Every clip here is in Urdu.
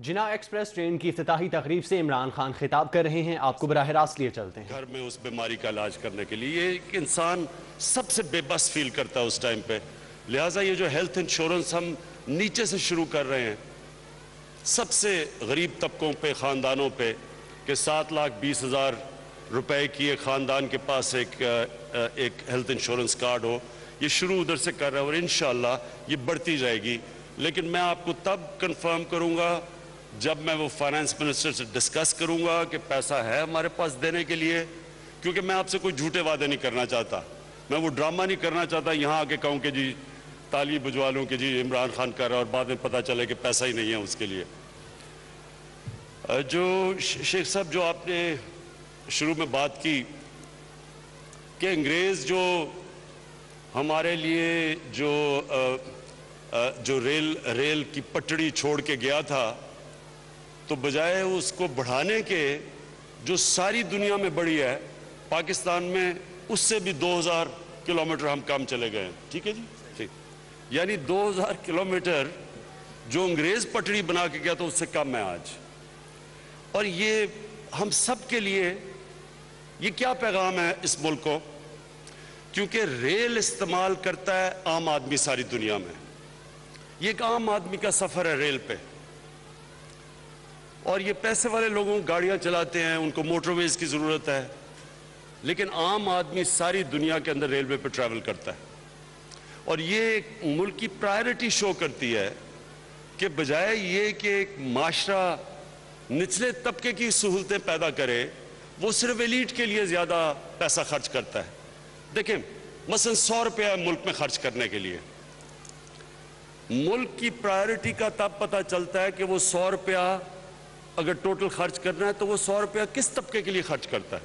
جناح ایکسپریس ٹرین کی افتتاحی تقریب سے عمران خان خطاب کر رہے ہیں، آپ کو براہ راست لیے چلتے ہیں۔ گھر میں اس بیماری کا علاج کرنے کے لیے یہ ایک انسان سب سے بے بس فیل کرتا ہے اس ٹائم پہ، لہٰذا یہ جو ہیلتھ انشورنس ہم نیچے سے شروع کر رہے ہیں سب سے غریب طبقوں پہ، خاندانوں پہ، کہ 7,20,000 روپے کی ایک خاندان کے پاس ایک ہیلتھ انشورنس کارڈ ہو، یہ شروع ادھر سے کر رہے ہیں اور انشاءاللہ یہ بڑھتی جائے گی۔ لیکن میں آپ کو تب کنفرم کروں گا جب میں وہ فائنانس منسٹر سے ڈسکس کروں گا کہ پیسہ ہے ہمارے پاس دینے کے لیے، کیونکہ میں آپ سے کوئی جھوٹے وعدے نہیں کرنا چاہتا، میں وہ ڈرامہ نہیں کرنا چاہتا یہاں آ کے کہوں کہ جی تالی بجوا لوں کہ جی عمران خان کر رہا ہے اور بعد میں پتہ چلے کہ پیسہ ہی نہیں ہے اس کے لیے۔ جو شیخ صاحب جو آپ نے شروع میں بات کی کہ انگریز جو ہمارے لیے جو ریل کی پٹڑی چھوڑ کے گیا تھا، تو بجائے اس کو بڑھانے کے جو ساری دنیا میں بڑھی ہے، پاکستان میں اس سے بھی 2,000 کلومیٹر ہم کم چلے گئے ہیں۔ ٹھیک ہے جی، ٹھیک، یعنی 2,000 کلومیٹر جو انگریز پٹڑی بنا کے گیا تو اس سے کم ہے آج۔ اور یہ ہم سب کے لیے یہ کیا پیغام ہے اس ملک کو، کیونکہ ریل استعمال کرتا ہے عام آدمی ساری دنیا میں، یہ ایک عام آدمی کا سفر ہے ریل پہ، اور یہ پیسے والے لوگوں گاڑیاں چلاتے ہیں، ان کو موٹر ویز کی ضرورت ہے، لیکن عام آدمی ساری دنیا کے اندر ریلوے پہ ٹریول کرتا ہے۔ اور یہ ایک ملک کی پرائرٹی شو کرتی ہے کہ بجائے یہ کہ ایک معاشرہ نچلے طبقے کی سہولتیں پیدا کرے، وہ صرف ایلیٹ کے لیے زیادہ پیسہ خرچ کرتا ہے۔ دیکھیں مثلا 100 روپیہ ملک میں خرچ کرنے کے لیے، ملک کی پرائرٹی کا تب پتہ چلتا ہے کہ وہ 100 روپیہ اگر ٹوٹل خرچ کرنا ہے تو وہ 100 روپیہ کس طبقے کے لیے خرچ کرتا ہے۔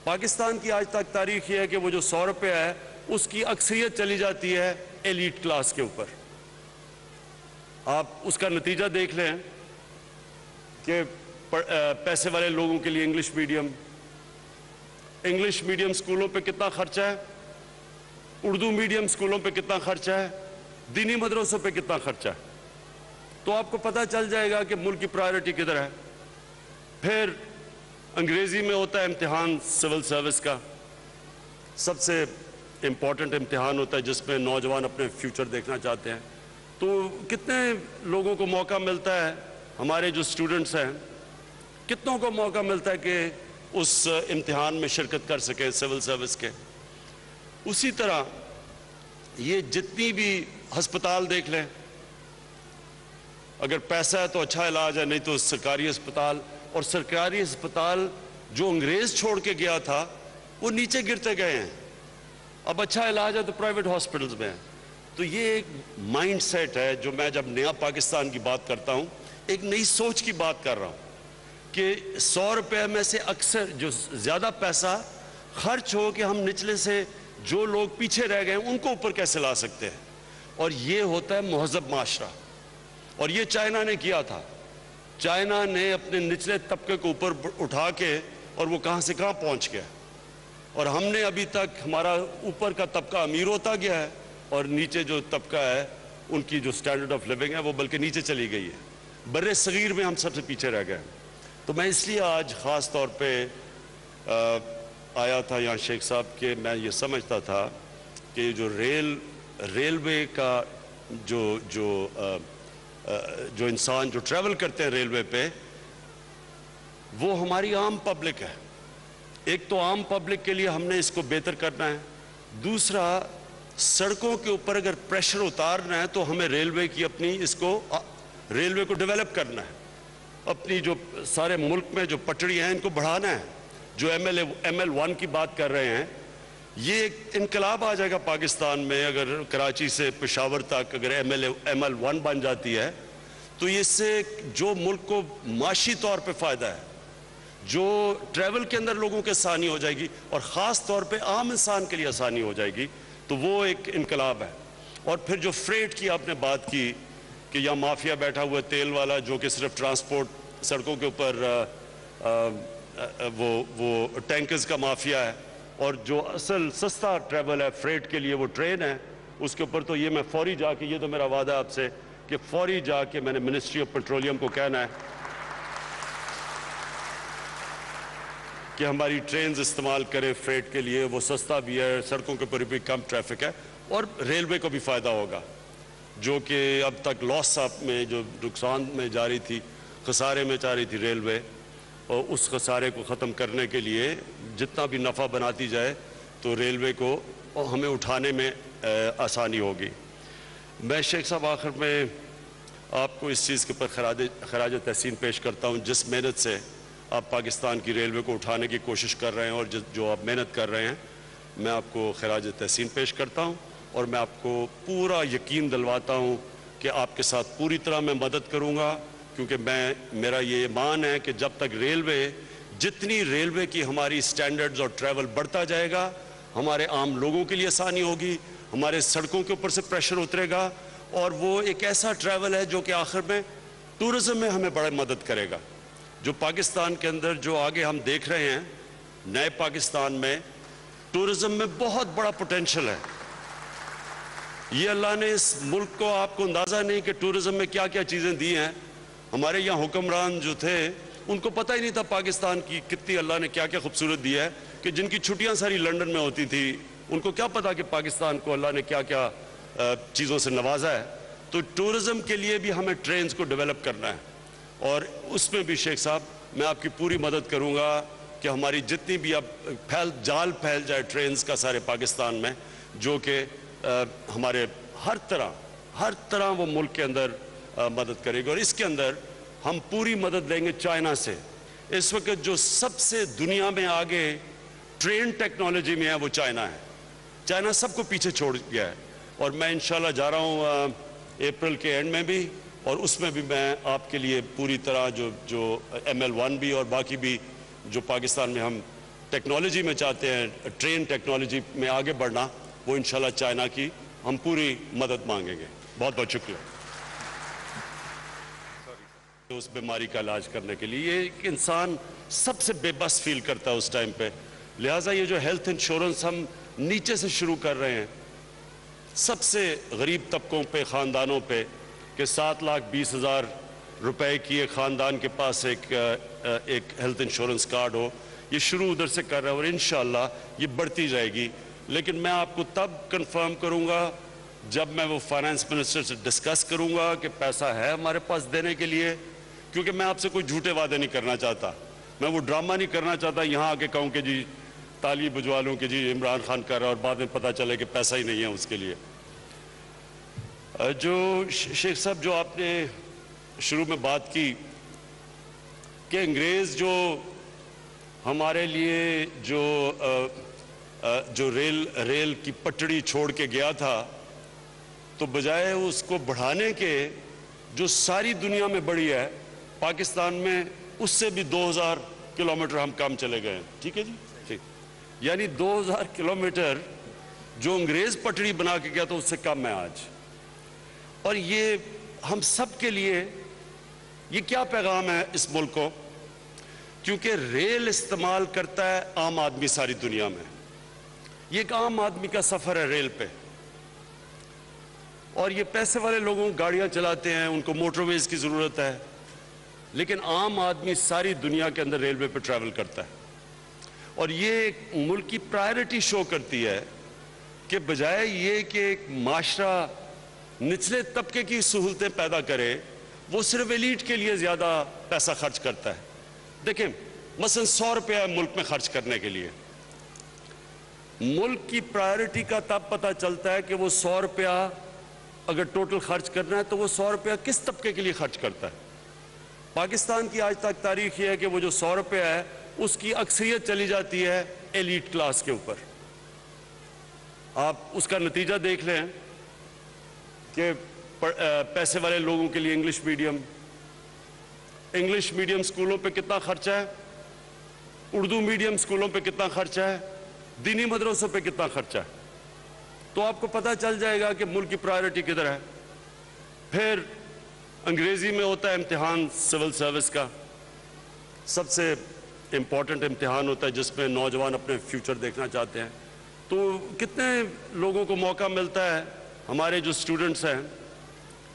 پاکستان کی آج تک تاریخ یہ ہے کہ وہ جو 100 روپیہ ہے اس کی اکثریت چلی جاتی ہے ایلیٹ کلاس کے اوپر۔ آپ اس کا نتیجہ دیکھ لیں کہ پیسے والے لوگوں کے لیے انگلش میڈیم سکولوں پہ کتنا خرچہ ہے، اردو میڈیم سکولوں پہ کتنا خرچہ ہے، دینی مدرسوں پہ کتنا خرچہ ہے، تو آپ کو پتہ چل جائے گا کہ ملک کی پرائرٹی کدھر ہے۔ پھر انگریزی میں ہوتا ہے امتحان سول سروس کا، سب سے امپورٹنٹ امتحان ہوتا ہے جس میں نوجوان اپنے فیوچر دیکھنا چاہتے ہیں، تو کتنے لوگوں کو موقع ملتا ہے، ہمارے جو سٹوڈنٹس ہیں کتنوں کو موقع ملتا ہے کہ اس امتحان میں شرکت کر سکیں سول سروس کے۔ اسی طرح یہ جتنی بھی ہسپتال دیکھ لیں، اگر پیسہ ہے تو اچھا علاج ہے، نہیں تو سرکاری ہسپتال، اور سرکاری ہسپتال جو انگریز چھوڑ کے گیا تھا وہ نیچے گرتے گئے ہیں، اب اچھا علاج ہے تو پرائیویٹ ہاسپٹلز میں ہے۔ تو یہ ایک مائنڈ سیٹ ہے جو میں جب نیا پاکستان کی بات کرتا ہوں ایک نئی سوچ کی بات کر رہا ہوں کہ 100 روپے میں سے اکثر جو زیادہ پیسہ خرچ ہو کہ ہم نچلے سے جو لوگ پیچھے رہ گئے ہیں ان کو اوپر کیسے لا سکتے ہیں، اور یہ ہوتا ہے مہذب معاشرہ۔ اور یہ چائنا نے کیا تھا، چائنا نے اپنے نچلے طبقے کو اوپر اٹھا کے اور وہ کہاں سے کہاں پہنچ گیا، اور ہم نے ابھی تک ہمارا اوپر کا طبقہ امیر ہوتا گیا ہے اور نیچے جو طبقہ ہے ان کی جو سٹینڈرڈ آف لیونگ ہے وہ بلکہ نیچے چلی گئی ہے، بر صغیر میں ہم سب سے پیچھے رہ گئے ہیں۔ تو میں اس لیے آج خاص طور پہ آیا تھا یہاں شیخ صاحب کہ میں یہ سمجھتا تھا کہ جو ریلوے کا جو انسان جو ٹریول کرتے ہیں ریلوے پہ، وہ ہماری عام پبلک ہے۔ ایک تو عام پبلک کے لیے ہم نے اس کو بہتر کرنا ہے، دوسرا سڑکوں کے اوپر اگر پریشر اتارنا ہے تو ہمیں ریلوے کی اپنی ریلوے کو ڈیولپ کرنا ہے، اپنی جو سارے ملک میں جو پٹڑیاں ہیں ان کو بڑھانا ہے۔ جو ML1 کی بات کر رہے ہیں، یہ ایک انقلاب آ جائے گا پاکستان میں، اگر کراچی سے پشاور تک اگر ML1 بن جاتی ہے تو اس سے جو ملک کو معاشی طور پہ فائدہ ہے، جو ٹریول کے اندر لوگوں کے آسانی ہو جائے گی اور خاص طور پہ عام انسان کے لیے آسانی ہو جائے گی، تو وہ ایک انقلاب ہے۔ اور پھر جو فریٹ کی آپ نے بات کی کہ یا مافیا بیٹھا ہوا ہے تیل والا جو کہ صرف ٹرانسپورٹ سڑکوں کے اوپر وہ ٹینکرز کا مافیا ہے، اور جو اصل سستا ٹریول ہے فریٹ کے لیے وہ ٹرین ہے، اس کے اوپر تو یہ میں فوری جا کے یہ تو میرا وعدہ آپ سے کہ فوری جا کے میں نے منسٹری آف پیٹرولیم کو کہنا ہے کہ ہماری ٹرینز استعمال کریں فریٹ کے لیے، وہ سستا بھی ہے، سڑکوں کے اوپر بھی کم ٹریفک ہے، اور ریلوے کو بھی فائدہ ہوگا، جو کہ اب تک لاس اپ میں جو نقصان میں جا رہی تھی، خسارے میں جا رہی تھی ریلوے، اور اس خسارے کو ختم کرنے کے لیے جتنا بھی نفع بناتی جائے تو ریلوے کو ہمیں اٹھانے میں آسانی ہوگی۔ میں شیخ صاحب آخر میں آپ کو اس چیز کے اوپر خراج تحسین پیش کرتا ہوں، جس محنت سے آپ پاکستان کی ریلوے کو اٹھانے کی کوشش کر رہے ہیں اور جو آپ محنت کر رہے ہیں، میں آپ کو خراج تحسین پیش کرتا ہوں، اور میں آپ کو پورا یقین دلواتا ہوں کہ آپ کے ساتھ پوری طرح میں مدد کروں گا، کیونکہ میرا یہ ایمان ہے کہ جب تک جتنی ریلوے کی ہماری سٹینڈرڈز اور ٹریول بڑھتا جائے گا، ہمارے عام لوگوں کے لیے آسانی ہوگی، ہمارے سڑکوں کے اوپر سے پریشر اترے گا، اور وہ ایک ایسا ٹریول ہے جو کہ آخر میں ٹورزم میں ہمیں بڑا مدد کرے گا۔ جو پاکستان کے اندر جو آگے ہم دیکھ رہے ہیں، نئے پاکستان میں ٹورزم میں بہت بڑا پوٹینشل ہے۔ یہ اللہ نے اس ملک کو، آپ کو اندازہ نہیں کہ ٹورزم میں کیا کیا چیزیں دی ہیں۔ ہمارے یہاں حکمران جو تھے ان کو پتہ ہی نہیں تھا پاکستان کی کتنی اللہ نے کیا کیا خوبصورت دیا ہے، کہ جن کی چھٹیاں ساری لنڈن میں ہوتی تھی ان کو کیا پتا کہ پاکستان کو اللہ نے کیا کیا چیزوں سے نوازا ہے۔ تو ٹورزم کے لیے بھی ہمیں ٹرینز کو ڈیولپ کرنا ہے، اور اس میں بھی شیخ صاحب میں آپ کی پوری مدد کروں گا کہ ہماری جتنی بھی اب جال پھیل جائے ٹرینز کا سارے پاکستان میں، جو کہ ہمارے ہر طرح وہ ملک کے اندر مدد کرے گی۔ اور اس کے اندر ہم پوری مدد لیں گے چائنا سے۔ اس وقت جو سب سے دنیا میں آگے ٹرین ٹیکنالوجی میں ہے وہ چائنا ہے۔ چائنا سب کو پیچھے چھوڑ گیا ہے، اور میں انشاءاللہ جا رہا ہوں اپریل کے اینڈ میں بھی، اور اس میں بھی میں آپ کے لیے پوری طرح جو ML1 بھی اور باقی بھی جو پاکستان میں ہم ٹیکنالوجی میں چاہتے ہیں، ٹرین ٹیکنالوجی میں آگے بڑھنا، وہ انشاءاللہ چائنا کی ہم پوری مدد مانگیں گے۔ بہت بہت شکریہ اس بیماری کا علاج کرنے کے لیے۔ یہ ایک انسان سب سے بے بس فیل کرتا ہے اس ٹائم پہ، لہٰذا یہ جو ہیلتھ انشورنس ہم نیچے سے شروع کر رہے ہیں، سب سے غریب طبقوں پہ، خاندانوں پہ، کہ 7,20,000 روپے کی ایک خاندان کے پاس ایک ہیلتھ انشورنس کارڈ ہو، یہ شروع ادھر سے کر رہے ہیں، اور انشاءاللہ یہ بڑھتی جائے گی۔ لیکن میں آپ کو تب کنفرم کروں گا جب میں وہ فائنانس منسٹر سے ڈسکس کروں گا کہ پیسہ ہے ہمارے پاس دینے کے لیے، کیونکہ میں آپ سے کوئی جھوٹے وعدے نہیں کرنا چاہتا، میں وہ ڈرامہ نہیں کرنا چاہتا یہاں آ کے کہوں کہ جی تالی بجوا لوں کہ جی عمران خان کر رہا ہے، اور بعد میں پتہ چلے کہ پیسہ ہی نہیں ہے اس کے لیے۔ جو شیخ صاحب جو آپ نے شروع میں بات کی کہ انگریز جو ہمارے لیے جو ریل کی پٹڑی چھوڑ کے گیا تھا، تو بجائے اس کو بڑھانے کے جو ساری دنیا میں بڑھی ہے، پاکستان میں اس سے بھی 2,000 کلومیٹر ہم کم چلے گئے ہیں۔ ٹھیک ہے جی، ٹھیک، یعنی 2,000 کلومیٹر جو انگریز پٹڑی بنا کے گیا تو اس سے کم ہے آج۔ اور یہ ہم سب کے لیے یہ کیا پیغام ہے اس ملک کو، کیونکہ ریل استعمال کرتا ہے عام آدمی ساری دنیا میں، یہ ایک عام آدمی کا سفر ہے ریل پہ، اور یہ پیسے والے لوگوں گاڑیاں چلاتے ہیں، ان کو موٹر ویز کی ضرورت ہے، لیکن عام آدمی ساری دنیا کے اندر ریلوے پہ ٹریول کرتا ہے۔ اور یہ ایک ملک کی پرائرٹی شو کرتی ہے کہ بجائے یہ کہ ایک معاشرہ نچلے طبقے کی سہولتیں پیدا کرے، وہ صرف ایلیٹ کے لیے زیادہ پیسہ خرچ کرتا ہے۔ دیکھیں مثلا 100 روپیہ ملک میں خرچ کرنے کے لیے، ملک کی پرائرٹی کا تب پتہ چلتا ہے کہ وہ 100 روپیہ اگر ٹوٹل خرچ کرنا ہے تو وہ 100 روپیہ کس طبقے کے لیے خرچ کرتا ہے۔ پاکستان کی آج تک تاریخ یہ ہے کہ وہ جو 100 روپیہ ہے اس کی اکثریت چلی جاتی ہے ایلیٹ کلاس کے اوپر۔ آپ اس کا نتیجہ دیکھ لیں کہ پیسے والے لوگوں کے لیے انگلش میڈیم سکولوں پہ کتنا خرچہ ہے، اردو میڈیم سکولوں پہ کتنا خرچہ ہے، دینی مدرسوں پہ کتنا خرچہ ہے، تو آپ کو پتہ چل جائے گا کہ ملک کی پرائرٹی کدھر ہے۔ پھر انگریزی میں ہوتا ہے امتحان سول سروس کا، سب سے امپورٹنٹ امتحان ہوتا ہے جس میں نوجوان اپنے فیوچر دیکھنا چاہتے ہیں، تو کتنے لوگوں کو موقع ملتا ہے، ہمارے جو اسٹوڈنٹس ہیں